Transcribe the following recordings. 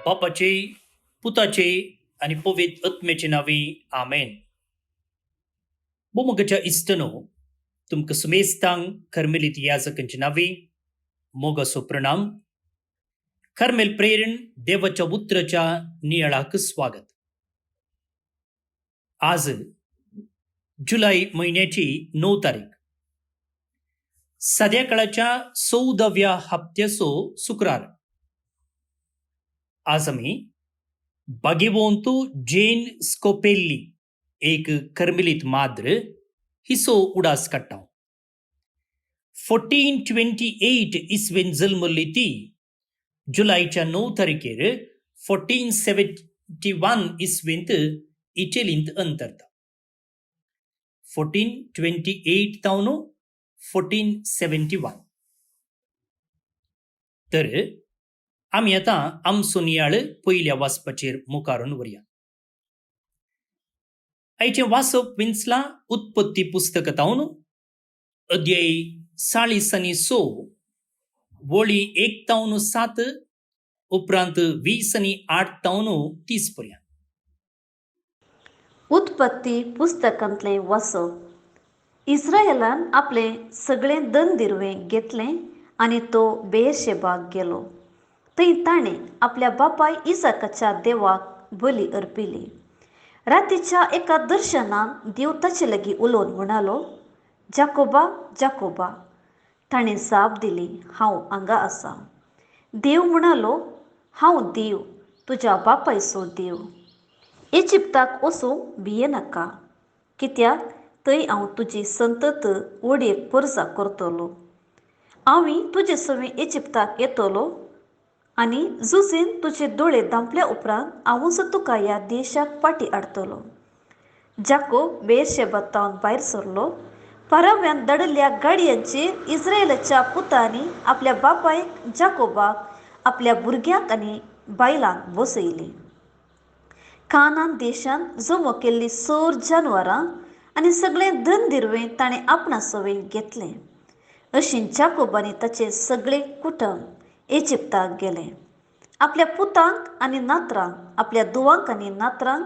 बापाचे, पुताचे आणि पवित्र आत्म्याचे नावे आमेन. मोगाच्या इष्टनो तुमकां सुमेस्तांग कर्मेलीत याजकांचे नावे मोगाचो प्रणाम. कर्मेल प्रेरण देवाच्या उतराच्या नियाळाक स्वागत. आज जुलै महिन्याची 9 तारीख, सध्या काळाच्या 14व्या हप्त्याचो शुक्रार. आज आम्ही भाग्यवंतू जेन स्कोपेल्ली, एक कर्मेलीत माद्र, हिसो उडास काडटा. 1428 इसवेन जल्मली ती जुलैच्या 9 तारखेर 1471 इसवेंत इटलींत अंतरता. 1428 तावन 1471. तर आम्ही आता आमचो नियाळ पयल्या वाचपाचेर मुखारून वरया. आयचे वाचप विंचला उत्पत्ती पुस्तकातावन अध्याय 40 आनी 6 वळी 1 तावन 7 उपरांत 20 आनी 8 तावन 30 पर्यंत. उत्पत्ती पुस्तकांतले वाचप. इस्रायेलान आपले सगळे धन दिरवे घेतले आनी तो बेर्शेबाक गेलो. थंय ताणें आपल्या बापाय इसाकाच्या देवाक बली अर्पिली. रातीच्या एका दर्शनान देव ताचे लागीं उलोवन म्हणालो, जाकोबा, जाकोबा. ताणें जाप दिली, हांव हांगा आसां. देव म्हणालो, हांव देव, तुज्या बापायचो देव. इजिप्ताक वचूंक भियेनाका, कित्याक थंय हांव तुजी संतत वडयेक परजा करतलो. हांव तुजे सवें इजिप्ताक येतलो आनी झुजीन तुजे दोळे धांपल्या उपरांत हांवूच तुका ह्या देशाक फाटीं हाडटलो. जाकोब बेर्शेबातावन भायर सरलो. परव्यान धाडिल्ल्या गाडयांचेर इस्रायेलाच्या पुतांनी आपल्या बापायक जाकोबाक आपल्या भुरग्यांक आनी बायलांक बसयली. कानान देशान जमो केल्लीं सर जानवरां आनी सगळें धन दिरवें ताणें आपणा सवें घेतलें. अशीं जाकोबानी ताचें सगळें कुटुंब इजिप्ताक गेलें. आपल्या पुतांक आनी नातरांक, आपल्या धुवांक आनी नातरांक,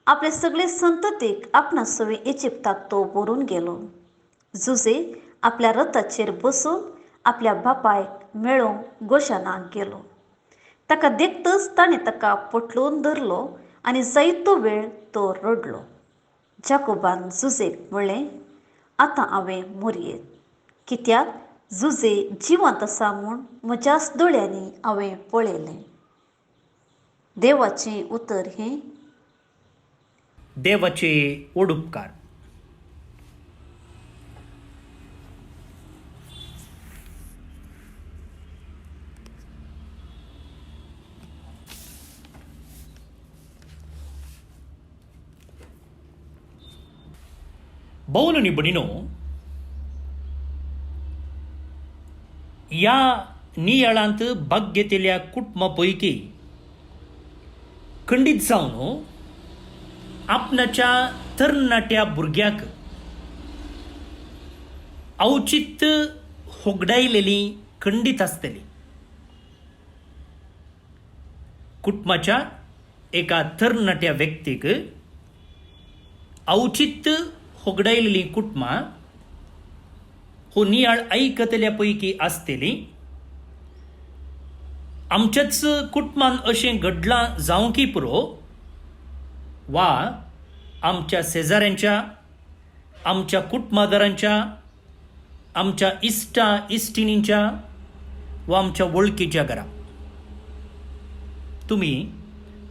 आपले सगळे संततीक आपणा सवें इजिप्ताक तो व्हरून गेलो. जुजे आपल्या रथाचेर बसून आपल्या बापायक मेळोवंक गोशानाक गेलो. ताका देखतच ताणें ताका पटलून धरलो आनी जायतो वेळ तो रडलो. जाकोबान जुजेक म्हणलें, आतां हांवें मरयेत, कित्याक जुजे जिवंत आसा म्हूण म्हज्याच दोळ्यांनी हांवें पळयलें. देवाचें उतर हें. देवाचे ओडुपकार. भाऊन आनी भयणीनो, ह्या नियाळांत भाग घेतिल्ल्या कुटुंबा पैकी खंडीत जावन आपणाच्या तरणाट्या भुरग्याक औचित्य होगडायलेली खंडीत आसतली. कुटुंबाच्या एका तरणाट्या व्यक्तीक औचित्य होगडायलेली कुटुंबां हो नियाळ आयकतल्या पैकी आसतली. आमच्याच कुटुंबान अशें घडलां जावंकी पुरो, वा आमच्या शेजाऱ्यांच्या, आमच्या कुटुंबादारांच्या, आमच्या इश्टा इश्टिणींच्या वा आमच्या वळखीच्या घरां. तुमी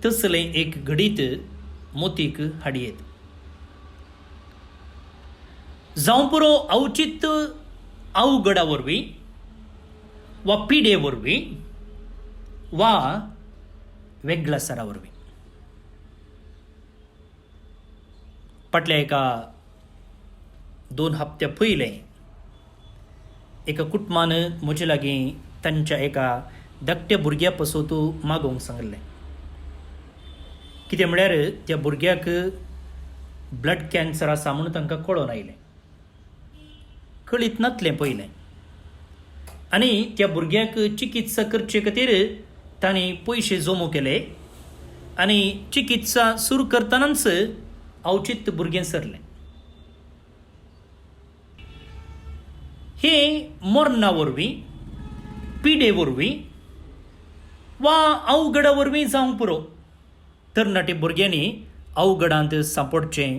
तसलें एक घडीत मोतीक हाडयेत. जावं पुरो औचित्य अवघडा वरवीं वा पिडे वरवीं वा वेगळासरा वरवीं. फाटल्या एका 2 हप्त्या पयलें एका कुटुंबान म्हजे लागीं तांच्या एका धाकट्या भुरग्या पासून तूं मागोवंक सांगलें. कितें म्हळ्यार त्या भुरग्याक ब्लड कॅन्सर आसा म्हूण तांकां कळोन आयलें. कळीत नासलें पयलें. आनी त्या भुरग्याक चिकित्सा करचे खातीर तांणी पयशे जमो केले आनी चिकित्सा सुरू करतनाच अवचित्त भुरगें सरलें. हे मरणा वरवीं, पिडे वरवीं वा अवघडा वरवीं जावंक पुरो. तरणाटे भुरग्यांनी अवघडांत सांपडचें,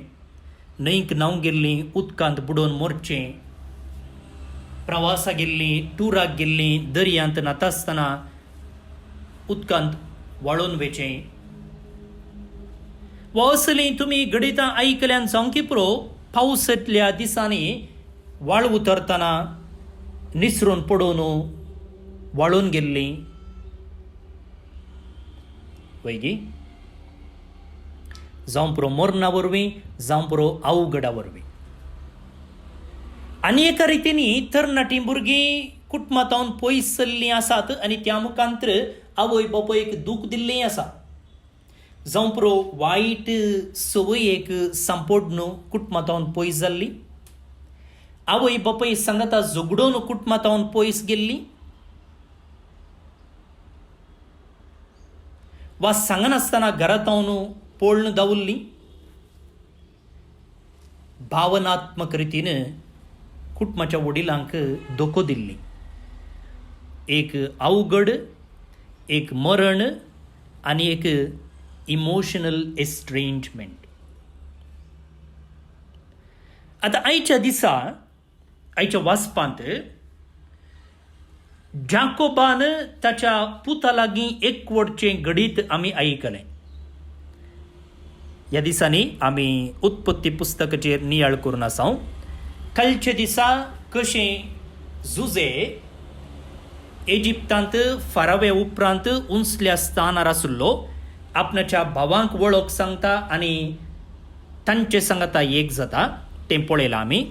न्हंयक न्हांवंक गेल्लीं उदकांत बुडोवन मरचें, प्रवासाक गेल्लीं, टुराक गेल्लीं दर्यांत न्हाता आसतना उदकांत वाळून वचें. वा असलीं तुमी घडितां आयकल्यान जावंकी पुरो पावसांतल्या दिसांनी वाळ उतरतना निसरून पडून वाळून गेल्लीं वैगी जावं पुरो मरणा वरवीं, जावं पुरो अवघडा वरवीं. आनी एका रितीनी तरणाटीं भुरगीं कुटुंबांतावन पयस सरलीं आसात आनी त्या मुखांतर आवय बापायक दूख दिल्लें आसा. जावं पुरो वायट संवयेक सांपडून कुटुंबांतावन पयस जाल्लीं, आवय बापाय सांगाता झगडून कुटुंबांतावन पयस गेल्लीं, वा सांगनासतना घरांतावन पळून दावल्लीं. भावनात्मक रितीन कुटुंबाच्या वडिलांक धोको दिल्ली. एक अवघड, एक मरण आनी एक इमोशनल एस्ट्रेंजमेंट. आतां आयच्या दिसा, आयच्या वाचपांत जाकोबान ताच्या पुता लागीं एकवटचें घडीत आमी आयकलें. ह्या दिसांनी आमी उत्पत्ती पुस्तकाचेर नियाळ करून आसा. कालच्या दिसा कशें जुजे इजिप्तांत फारावे उपरांत उंचल्या स्थानार आशिल्लो आपणाच्या भावांक वळख सांगता आनी तांचे सांगता एक जाता तें पळयलां आमी.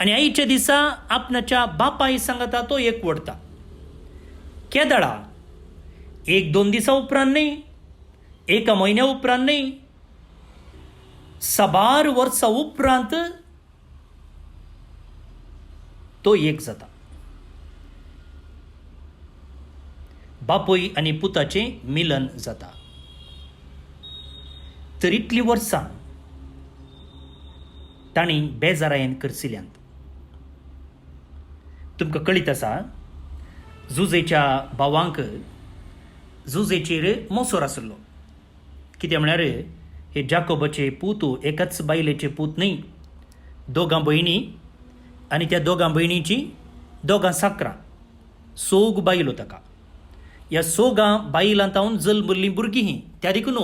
आनी आयच्या दिसा आपणाच्या बापाय सांगता तो एकवटता. केदळा 1-2 दिसां उपरांत न्ही, एका म्हयन्या उपरांत न्ही, 12 वर्सां उपरांत तो एक जाता. बापूय आनी पुताचें मिलन जाता. तर इतलीं वर्सां तांणी बेजारायेन करसिल्यांत. तुमकां कळीत आसा जुजेच्या भावांक जुजेचेर मोसोर आशिल्लो. कित्याक म्हळ्यार हे जाकोबाचे पूत एकाच बायलेचे पूत न्ही, दोगां भयणी आनी त्या दोगां भयणीची दोगां साकरां, सोग बायलो ताका. ह्या सोगां बायलांतावन जल्मल्लीं भुरगीं हीं, त्या देखून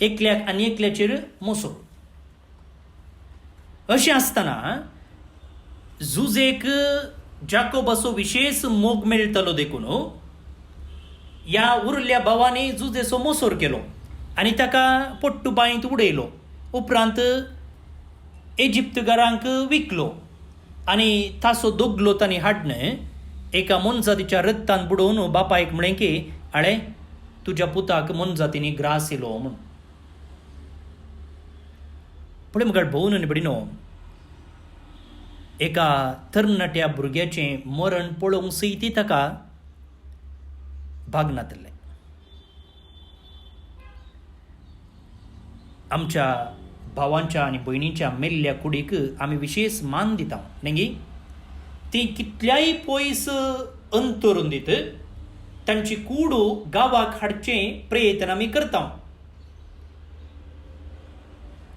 एकल्याक आनी एकल्याचेर मोसोर. अशें आसतना जुजेक जाकोबाचो विशेष मोग मेळटलो देखून ह्या उरल्या भावांनी जुजेचो मोसोर केलो आनी ताका पोट्टुबायंत उडयलो. उपरांत इजिप्तकारांक विकलो आनी ताचो दोगलो तांणी हाडून एका मनजातीच्या रत्तान बुडोवन बापायक म्हळें की आळे तुज्या पुताक मनजातीनी ग्रास येयलो म्हूण. पुढे मुखार भोवून निबडिनो एका तरणाट्या भुरग्याचें मरण पळोवंक सयती ताका भाग नातलें. आमच्या भावांच्या आनी भयणीच्या मेल्ल्या कुडीक आमी विशेष मान दिता न्ही. ती कितल्याय पयस अंतरून दीत तांची कूड गांवाक हाडचें प्रयत्न आमी करता.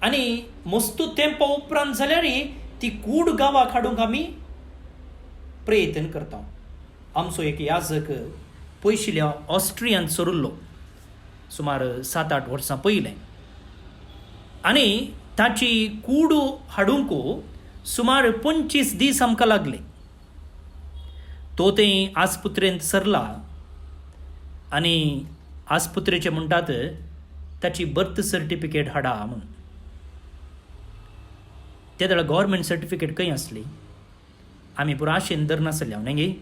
आनी मस्तू तेंपा उपरांत जाल्यार ती कूड गांवाक हाडूंक आमी प्रयत्न करता. आमचो एक याजक पयशिल्ल्या ऑस्ट्रियांत सरुल्लो सुमार 7-8 वर्सां पयलें आनी ताची कूड हाडूंक सुमार 25 दीस आमकां लागले. तो तें आस्पत्रेंत सरला आनी आस्पत्रेचे म्हणटात ताची बर्थ सर्टिफिकेट हाडा म्हणून. त्या वेळा गव्हर्मेंट सर्टिफिकेट खंय आसली, आमी पुरो आशेन धरनासले हांव न्ही.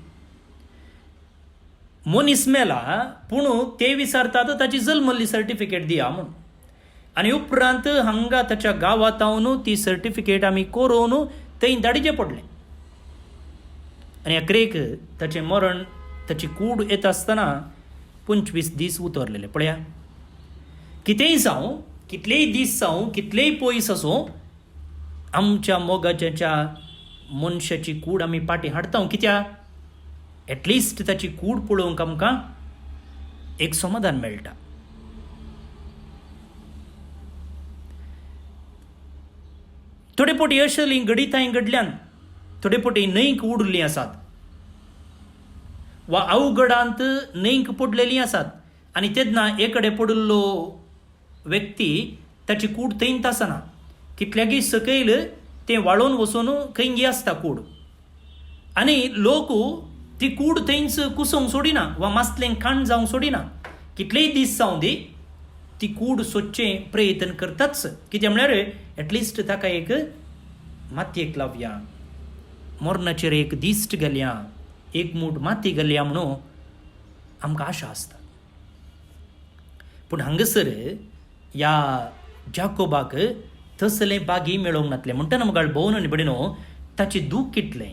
मनीस मेला पूण ते विचारतात ताची जल्मल्ली सर्टिफिकेट दिया म्हणून. आनी उपरांत हांगा ताच्या गांवांत हांवन ती सर्टिफिकेट आमी करून थंय धाडिचें पडलें. आनी अकरेक ताचें मरण, ताची कूड येता आसतना 25 दीस उतरलेले पळया. कितेंय जावं, कितलेय दीस जावं, कितलेय पयस असो, आमच्या मोगाच्या मनशाची कूड आमी पाटी हाडटा. कित्याक एटलिस्ट ताची कूड पळोवंक आमकां एक समाधान मेळटा. थोडे पोटी अशें गडितांय घडल्यान, थोडे पोटी न्हंयक उडलीं आसात वा अवघडांत न्हंयक पडलेलीं आसात, आनी तेन्ना एकडे पडिल्लो व्यक्ती ताची कूड थंयच आसना. कितल्याकी सकयल तें वाळोवन वचून खंय आसता कूड, आनी लोक ती कूड थंयच कुसोवंक सोडिना वा मासलें खाण जावंक सोडिना. कितलेय दीस जावं दी ती कूड सोदचें प्रयत्न करताच. कित्याक म्हळ्यार एटलिस्ट ताका एक मातयेक लावया, मरणाचेर एक दिश्ट घालया, एक मूठ माती घालया म्हणून आमकां आशा आसता. पूण हांगासर ह्या जाकोबाक तसलें बागी मेळोंक नातलें. म्हणटना म्हाका भोवन आनी बडिनो ताचें दूख कितलें,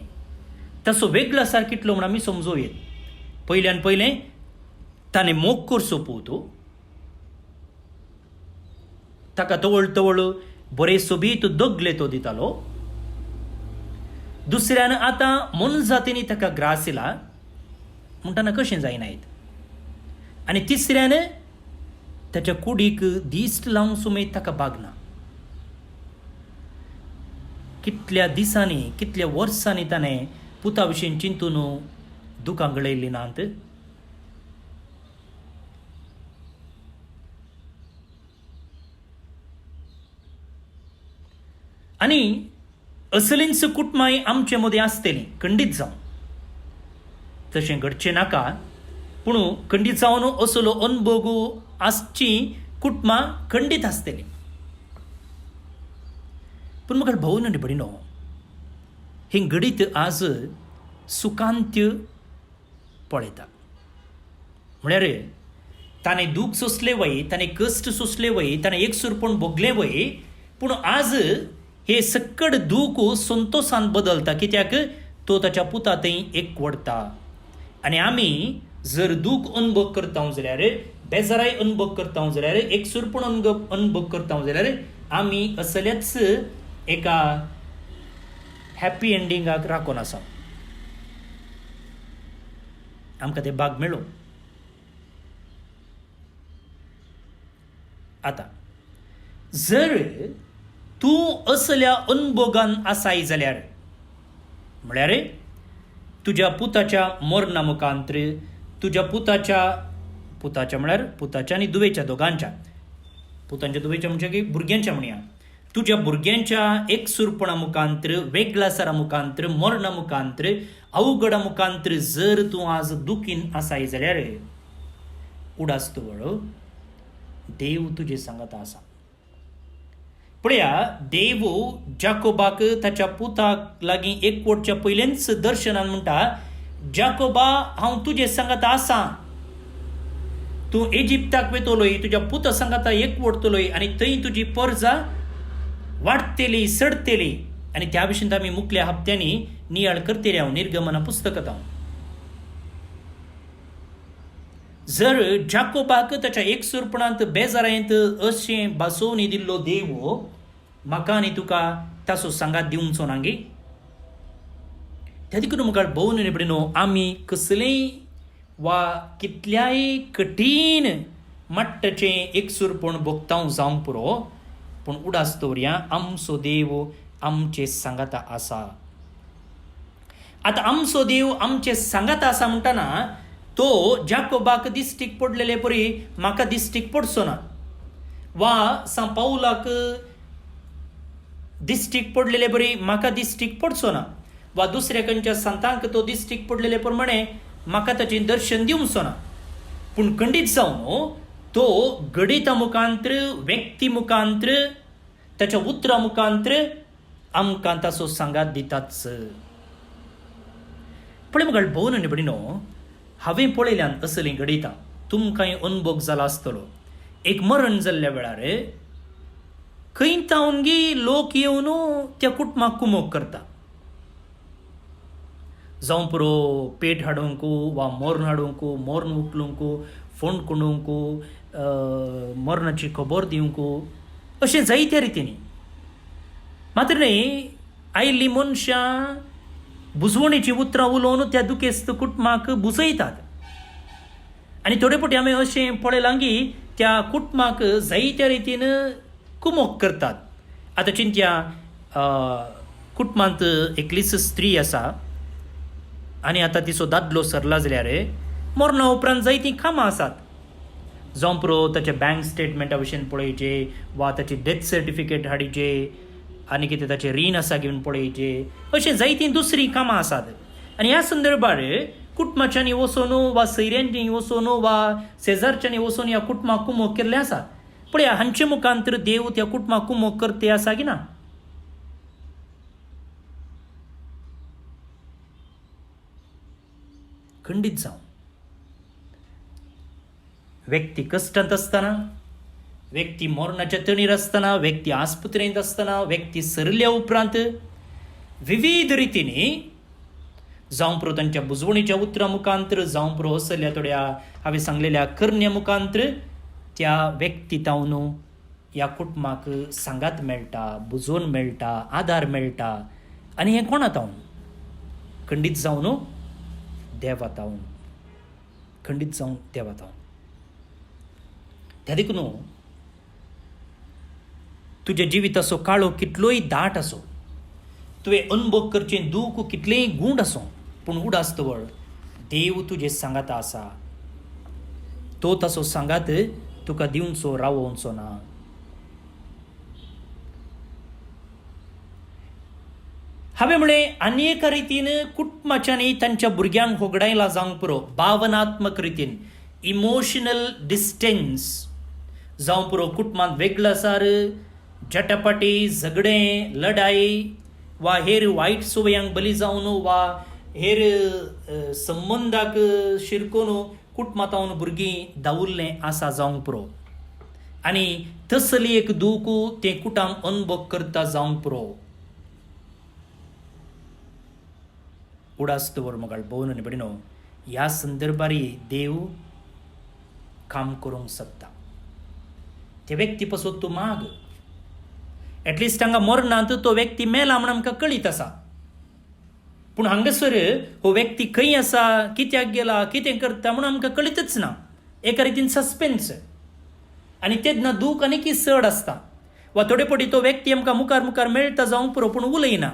ताचो वेगळो आसार कितलो म्हूण आमी समजूं येत. पयल्यान पयलें ताणें मोग करचो पोवतो, ताका तवळ तवळ बरे सोबीत दगले तो दितालो. दुसऱ्यान आतां मनजातींनी ताका ग्रास येला म्हणटना कशें जायनायत. आनी तिसऱ्यान ताच्या कुडीक दिश्ट लावंक सुमेत ताका बागना. कितल्या दिसांनी, कितल्या वर्सांनी ताणें पुता विशीं चिंतून दुकां गळयल्लीं नात. आनी असलींच कुटुंबाय आमचे मदीं आसतलीं, खंडीत जावन. तशें घडचें नाका, पूण खंडीत जावन असलो अनुभव आसची कुटुंबां खंडीत आसतलीं. पूण म्हाका भोवन आनी बडिनो हें घडीत आज सुकांत्य पळयता. म्हळ्यार ताणें दूख सोंसलें वय, ताणें कश्ट सोंसलें वय, ताणें एकसुरपण भोगलें वय, पूण आज हे सक्कड दूख संतोशान बदलता. कित्याक तो ताच्या पुता थंय एक वडटा. आनी आमी जर दूख अनुभव करता जाल्यार, बेजाराय अनुभव करता जाल्यार, एकसुरपण अनुभव करता जाल्यार आमी असलेच एका हॅप्पी एंडिंगाक राखून आसा. आमकां ते भाग मेळो. आतां जर तूं असल्या अनुभवान आसाय जाल्यार, म्हळ्यार तुज्या पुताच्या मरणा मुखांत्र, तुज्या पुताच्या म्हळ्यार पुताच्या आनी दुवेच्या दोगांच्या, पुतांच्या दुवेच्या म्हणजे की भुरग्यांच्या म्हणया, तुज्या भुरग्यांच्या एकसुरपणा मुखांत्र, वेगळासारा मुखांत्र, मरणा मुखांत्र, अवघडा मुखांत्र जर तूं आज दुखीन आसाय जाल्यार उडास तवळ देव तुजे सांगत आसा. पळया, देव जाकोबाक ताच्या पुताक लागीं एकवटच्या पयलेंच दर्शनान म्हणटा, जाकोबा हांव तुजे सांगत आसा, तूं इजिप्ताक वेतलोय, तुज्या पुता सांगता एकवटतलोय आनी थंय तुजी परजा वाडटली, सडटली. आनी त्या विशीं आमी मुखल्या हप्त्यांनी नियाळ करतले हांव निर्गमना पुस्तकांत. जर जाकोबाक ताच्या एकसुरपणांत बेजारांत अशें बासोवनी दिल्लो देव म्हाका आनी तुका ताचो सांगात दिवचो ना गे. त्या देखून म्हाका भोवन आनी बडिनो आमी कसलेय वा कितल्याय कठीण मट्टाचें एकसुरपण भोगतांव जावंक पुरो, पूण उडास दवरया, आमचो देव आमचे सांगाता आसा. आतां आमचो देव आमचे सांगात आसा म्हणटना तो जाकोबाक दिश्टीक पडलेले परी म्हाका दिश्टीक पडचो ना, वा सा पावलाक दिश्टीक पडलेले बरी म्हाका दिश्टीक पडचो ना, वा दुसऱ्या खंयच्या संतांक तो दिश्टीक पडलेले प्रमाणे म्हाका ताचें दर्शन दिवचो ना. पूण खंडीत जावन तो गडिता मुखांत्र, व्यक्ती मुखांत्र, ताच्या उतरा मुखांत्र आमकां ताचो सांगात दिताच. पळय म्हाका भोवन आनी बडिनो, हांवें पळयल्यान असलें घडयता, तुमकांय अनुभव जाला आसतलो. एक मरण जाल्ल्या वेळार खंय तावनगी लोक येवन त्या कुटुंबाक कुमोग करता. जावं पुरो पेट हाडूंक वा मोरण हाडूंक, मोरण उखलूंक, फोन करूंक मरणाची खबर दिवंक अशें जायत्या रितींनी. मात्र न्ही आयिल्लीं मनशां बुजवणेची उतरां उलोवन त्या दुखेस्त कुटुंबाक बुजयतात. आनी थोडे फावटी हांवें अशें पळयलां की त्या कुटुंबाक जायत्या रितीन कुमोग करतात. आतां चिंत्या कुटुंबांत एकलीच स्त्री आसा आनी आतां तिचो दादलो सरला जाल्यार मरणा उपरांत जायतीं कामां आसात. जावं पुरो ताच्या बँक स्टेटमेंटा भशेन पळोवचे वा ताची डेथ सर्टिफिकेट हाडीचे आनी कितें ताचें रीण आसा घेवन पळोवचे, अशें जायतीं दुसरीं कामां आसात. आनी ह्या संदर्भार कुटुंबाच्यांनी वचून वा सयऱ्यांनी वचून वा शेजारच्यांनी वचून ह्या कुटुंबाक कुमोग केल्लें आसा. पळया हांचे मुखांतर देव त्या कुटुंबाक कुमोग करते आसा की ना? खंडीत जावं. व्यक्ती कश्टांत आसतना, व्यक्ती मरणाच्या तणीर आसतना, व्यक्ती आस्पत्रेंत आसतना, व्यक्ती सरल्या उपरांत विविध रितींनी जावं पुरो तांच्या बुजवणीच्या उतरां मुखांतर, जावं पुरो असल्या थोड्या हांवें सांगलेल्या करण्या मुखांतर त्या व्यक्तीतावन ह्या कुटुंबाक सांगात मेळटा, बुजोवन मेळटा, आदार मेळटा. आनी हें कोणातावन? खंडीत जावन देवातावन. खंडीत जावन देवातावन. त्या देखून तुज्या जिविताचो काळो कितलोय दाट आसो, तुवें अनुभव करचें दूख कितलेंय गूंड आसूं, पूण उडास्तवळ देव तुजे सांगात आसा. तो ताचो सांगात तुका दिवचो रावोवचो ना. हांवें म्हळें आनी एका रितीन कुटुंबाच्यांनी तांच्या भुरग्यांक होगडायला जावंक पुरो भावनात्मक रितीन इमोशनल डिस्टन्स जावं पुरो कुटुंबांत वेगळासार झटापटी, झगडें, लढाई वा हेर वायट सवयांक बली जावन वा हेर संबंदाक शिरकोन कुटुंबांतावन भुरगीं दावुरलें आसा जावंक पुरो. आनी तसली एक दूख तें कुटुंब अनुभव करता जावंक पुरो. उडास्तवर मोगाळ भोवन आनी बडिनो ह्या संदर्भारी देव काम करूंक शकता. ते व्यक्ती पासून तूं माग. एटलिस्ट हांगा मरणांत तो व्यक्ती मेला म्हण आमकां कळीत आसा, पूण हांगासर हो व्यक्ती खंय आसा, कित्याक गेला, कितें करता म्हूण आमकां कळीतच ना. एका रितीन सस्पेन्स. आनी तेन्ना दूख आनीक चड आसता. वा थोडे फावटी तो व्यक्ती आमकां मुखार मुखार मेळटा जावंक पुरो, पूण उलयना,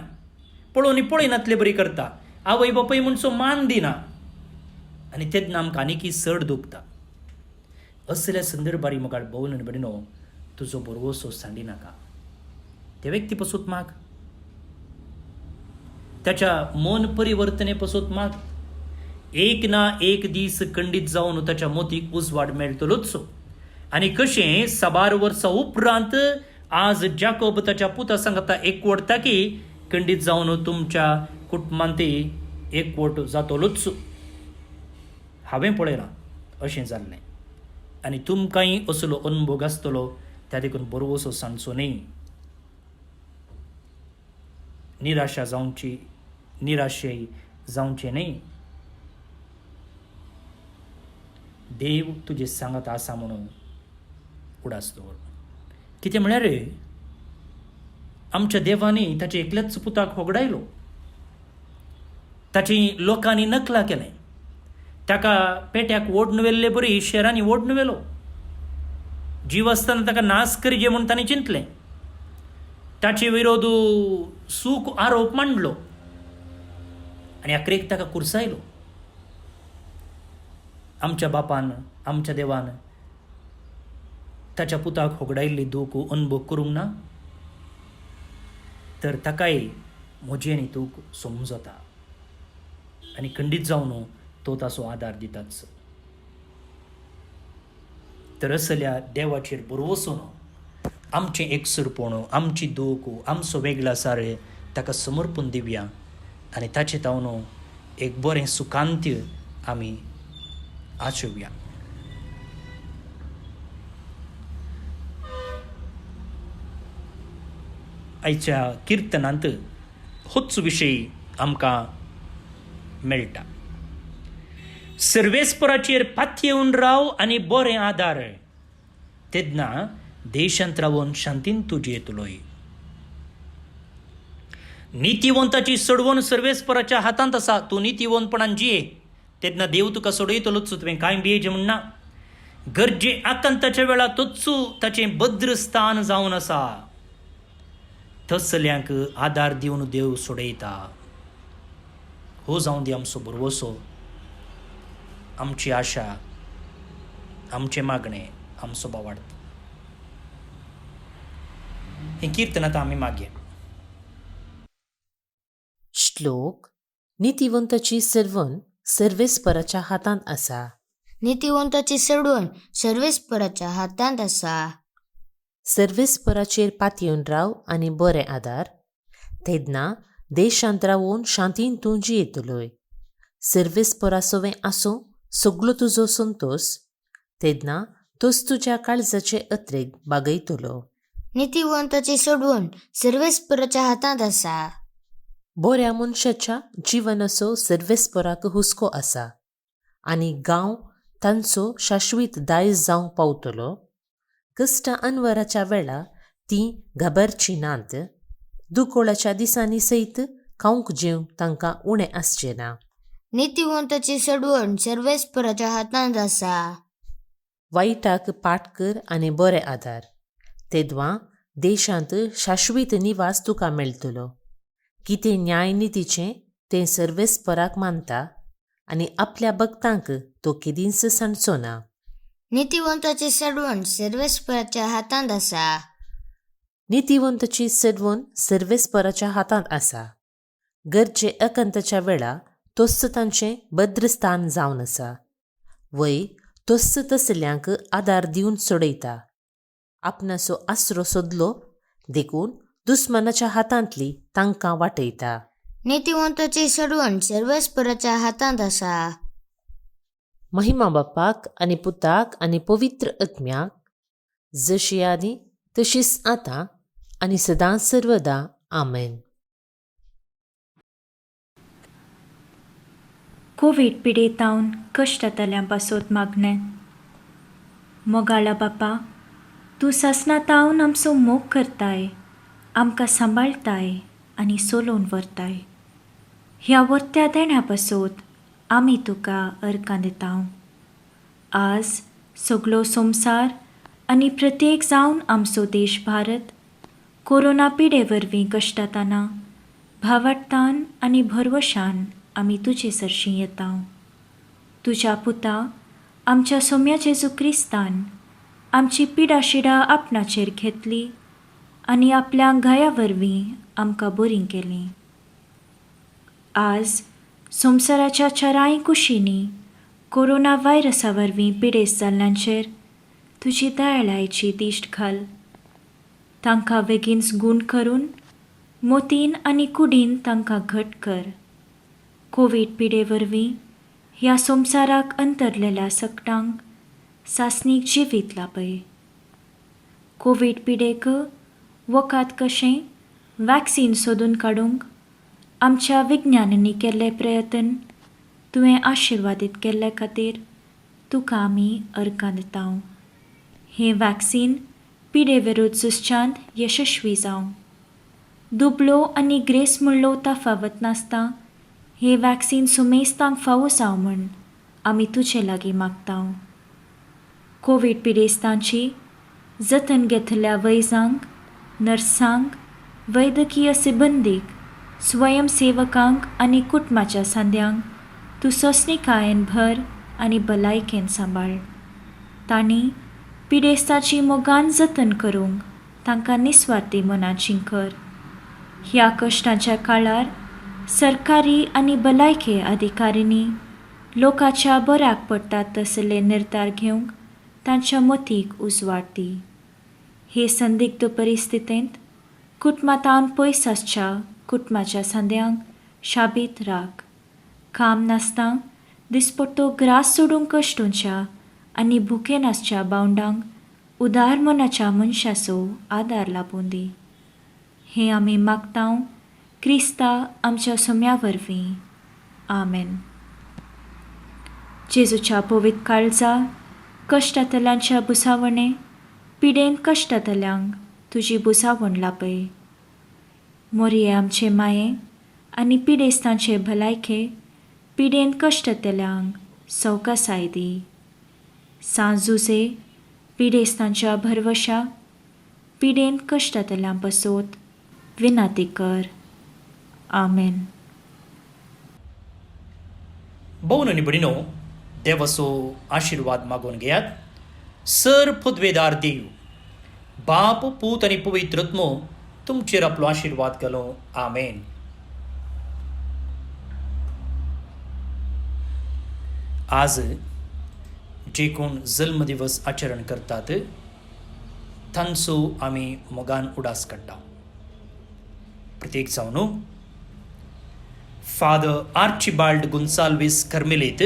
पळोवनातले बरी करता, आवय बापूय म्हणचो मान दिना, आनी तेन्ना आमकां आनीक चड दुखता. असल्या संदर्भारी मोगाळ भोवन आनी बडिनो तुजो बरवसो सांडिनाका. ते व्यक्ती पासून माग. त्याच्या मन परिवर्तने पासून माग. एक ना एक दीस खंडीत जावन ताच्या मोतीक उजवाड मेळटलोच. आनी कशें 6 वर्सां उपरांत आज जाकोब ताच्या पुता सांगता एकवटता की खंडीत जावन तुमच्या कुटुंबांतय एकवट जातलोच. हांवें पळयलां अशें जाल्लें. आनी तुमकांय असलो अनुभव आसतलो. त्या देखून बरवसो सांडचो न्ही. निराशेय जावचें न्ही. देव तुजे सांगत आसा म्हणून उडास दवर. कितें म्हळ्यार आमच्या देवानी ताचे एकल्याच पुताक होगडायलो. ताची लोकांनी नकला केलें. ताका पेट्याक ओडून व्हेल्ले बरी शेरांनी ओडून व्हेलो. जीव आसतना ताका नाश करचे म्हूण तांणी चिंतलें. ताचे विरोध सूख आरोप मांडलो आनी आखरेक ताका कुरसायलो. आमच्या बापान, आमच्या देवान ताच्या पुताक होगडायल्ली दूख अनुभव करूंक ना, तर ताकाय म्हजी आनी दूख समजता. आनी खंडीत जावन तो ताचो आदार दिताच. तर असल्या देवाचेर बरवसून आमचें एकसरपण, आमची दूख, आमचो वेगळासार ताका समर्पण दिवया आनी ताचे तावन एक बरें सुखांत्य आमी आचोवया. आयच्या किर्तनांत होच विशय आमकां मेळटा. सर्वेस्पराचेर पाथी येवन राव आनी बरें आदार. तेन्ना देशांत रावून शांतीन तुजी येतलोय. नितीवंताची सोडवण सर्वेस्पराच्या हातांत आसा. तूं नितीवंतपणान जिये तेन्ना देव तुका सोडयतलोच, तुवें कांय बेज म्हणना. गरजे आकांताच्या वेळा तोच्चू ताचें भद्र स्थान जावन आसा. तसल्यांक आदार दिवन देव सोडयता. हो जावन दी आमचो भरवोसो, आमची आशा, आमचें मागणें, आमचो बोवाड. हें किर्तन आतां आमी मागया. श्लोक. नितीवंताची सर्वण सर्वेस्पराच्या हातांत आसा. नितीवंताची सोडवण सर्वेस्पराच्या हातांत आसा. सर्वेस्पराचेर पातयेवन राव आनी बरें आदार. तेन्ना देशांत रावून शांतीन तूं जियेतलोय. सर्वेस्परा सोवें आसूं सगळो तुजो संतोश. तेन्ना तोच तुज्या काळजाचे अत्रेक बागयतलो. नितीवंताची सोडवण सर्वेस्पराच्या हातांत आसा. बऱ्या मनशाच्या जिवनाचो सर्वेस्पराक हुस्को आसा आनी गांव तांचो शाश्वीत दायज जावंक पावतलो. कश्टां अनवराच्या वेळा तीं घाबरचीं नात. दुकोळाच्या दिसांनी सयत खावंक जेवंक तांकां उणें आसचें ना. नितीवंताची सोडवण सर्वेस्पराच्या हातांत आसा. वायटाक पाट कर आनी बरें आदार. तेद्वां देशांत शाश्वीत निवास तुका मेळटलो. कितें न्याय नितीचें तें सर्वेस्पराक मानता आनी आपल्या भक्तांक तो केदींच सांडचो ना. नितीवंताची सोडवण सर्वेस्पराच्या हातांत आसा. नितीवंताची सडवण सर्वेस्पराच्या हातांत आसा. गरजे अकंताच्या वेळा तोच तांचें भद्रस्थान जावन आसा. वय तोच तसल्यांक आदार दिवन सोडयता. आपणाचो आसरो सोदलो देखून दुस्मनाच्या हातांतली तांकां वाटयता. नितीवंताची सोडवण सर्वेस्पराच्या हातांत आसा. महिमा बापाक आनी पुताक आनी पवित्र आत्म्याक, जशी आदी तशीच आतां आनी सदांच सर्वदा. आमेन. कोविड पिडेतावन कश्टांतल्यां पासोत मागणें. मोगाळा बापा, तूं सासणातावन आमचो मोग करताय, आमकां सांबाळताय आनी सोलोवन व्हरताय. ह्या वर्त्या देण्या पासोत आमी तुका अर्कां दितांव. आज सगळो संवसार आनी प्रत्येक जावन आमचो देश भारत कोरोना पिडे वरवीं कश्टाताना भावार्थान आनी भरवशान आमी तुजे सरशीं येतांव. तुज्या पुता आमच्या सोम्या जेजू क्रिस्तान आमची पिडाशिडा आपणाचेर घेतली आनी आपल्या घाया वरवीं आमकां बरीं केलीं. आज संवसाराच्या चाराय कुशींनी कोरोना व्हायरसा वरवीं पिडेस्त जाल्ल्यांचेर तुजी दयाळायेची दिश्ट घाल. तांकां बेगीनच गूण करून मोतीन आनी कुडीन तांकां घट कर. कोवीड पिडे वरवीं ह्या संवसाराक अंतरलेल्या सकटांक सासणीक जिवीत लापय. कोवीड पिडेक वखाद कशें वॅक्सीन सोदून काडूंक आमच्या विज्ञानांनी केल्ले प्रयत्न तुवें आशिर्वादीत केल्ले खातीर तुका आमी अर्कां दितांव. हें वॅक्सीन पिडे विरुद्ध झुजच्यांत यशस्वी जावं. दुबळो आनी ग्रेस म्हणलो ताफावत नासता हें वॅक्सीन सुमेस्तांक फावो जावं म्हूण आमी तुजे लागीं मागतांव. कोवीड पिडेस्तांची जतन घेतल्या वैजांक, नर्सांक, वैद्यकीय सिबंदीक, स्वयंसेवकांक आनी कुटुंबाच्या सांद्यांक तूं सोंसणिकायेन भर आनी भलायकेन सांबाळ. तांणी पिडेस्ताची मोगान जतन करूंक तांकां निस्वार्थी मनाचीं कर. ह्या कश्टांच्या काळार सरकारी आनी भलायके अधिकाऱ्यांनी लोकांच्या बऱ्याक पडटात तसले निर्धार घेवंक तांच्या मतीक उजवाड दी. हे संदिग्ध परिस्थितींत कुटुंबांतावन पयस आसच्या कुटुंबाच्या सांद्यांक शाबीत राख. काम नासता दिसपट्टो ग्रास सोडूंक कश्टूंच्या आनी भुके नासच्या बावंडांक उदार मनाच्या मनशाचो आदार लाबून दी. हें आमी मागतांव क्रिस्ता आमच्या सोम्या वरवीं. आमेन. जेजूच्या पवित्र काळजा कश्टातल्यांच्या बुसावणे पिडेन कश्टातल्यांक तुजी बुसावण लापय. मोरये आमचे माये आनी पिडेस्तांचे भलायके पिडेन कश्टातल्यांक सवकासाय दी. सांजुजे पिडेस्तांच्या भरवशा पिडेन कश्टातल्यां बसोत विनाती कर. आमेन. भोवन निबडिनो देवाचो आशीर्वाद मागून घेयात. सर पुदवेदार देव, बाप, पूत आनी पवित्र आत्मो तुमचेर आपलो आशीर्वाद घालो. आमेन. आज जे कोण जल्म दिवस आचरण करतात तांचो आमी मोगान उडास काडटा. प्रत्येक जावन फादर आर्चिबाल्ड गुन्साल्वीस कर्मेलीत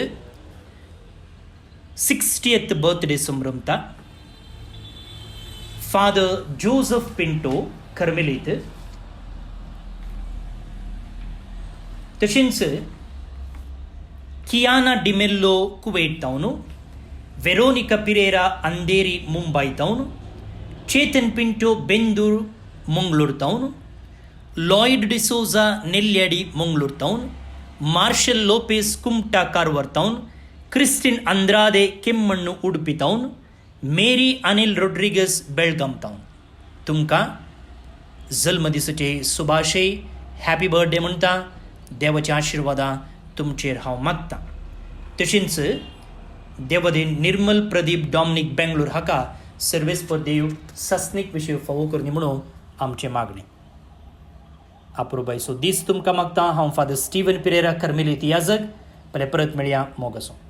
60th बर्थडे संभ्रमता. फादर जोसेफ पिंटो कर्मेलीत. तशेंच कियाना डिमेल्लो कुवेट तावन, वेरोनिका पिरेरा अंधेरी मुंबई तावन, चेतन पिंटो बेंदूर मंगळूर तावन, लॉयड डिसोजा नेल्ल्याडी मंगळूर तावन, मार्शल लोपेस कुमटा कारवार तावन, क्रिस्टिन अंद्रादे केम्मण्णु उडपी तावन, मेरी अनिल रोड्रिगस बेळगाम तावन तुमकां जल्मदिसाचे शुभाशय, हॅपी बर्थडे म्हणटा. देवाच्या आशिर्वादा तुमचेर हांव मागतां. तशेंच देवदेन निर्मल प्रदीप डॉमिनिक बेंगळूर हाका सर्वेस्पर देव सस्नीक विशय फावो करनी म्हणून आमचें मागणें. अपुरबायचो दीस तुमकां मागता. हांव फादर स्टीवन पिरेरा कर्मेलीत याजक. परत मेळया मोग आसूं.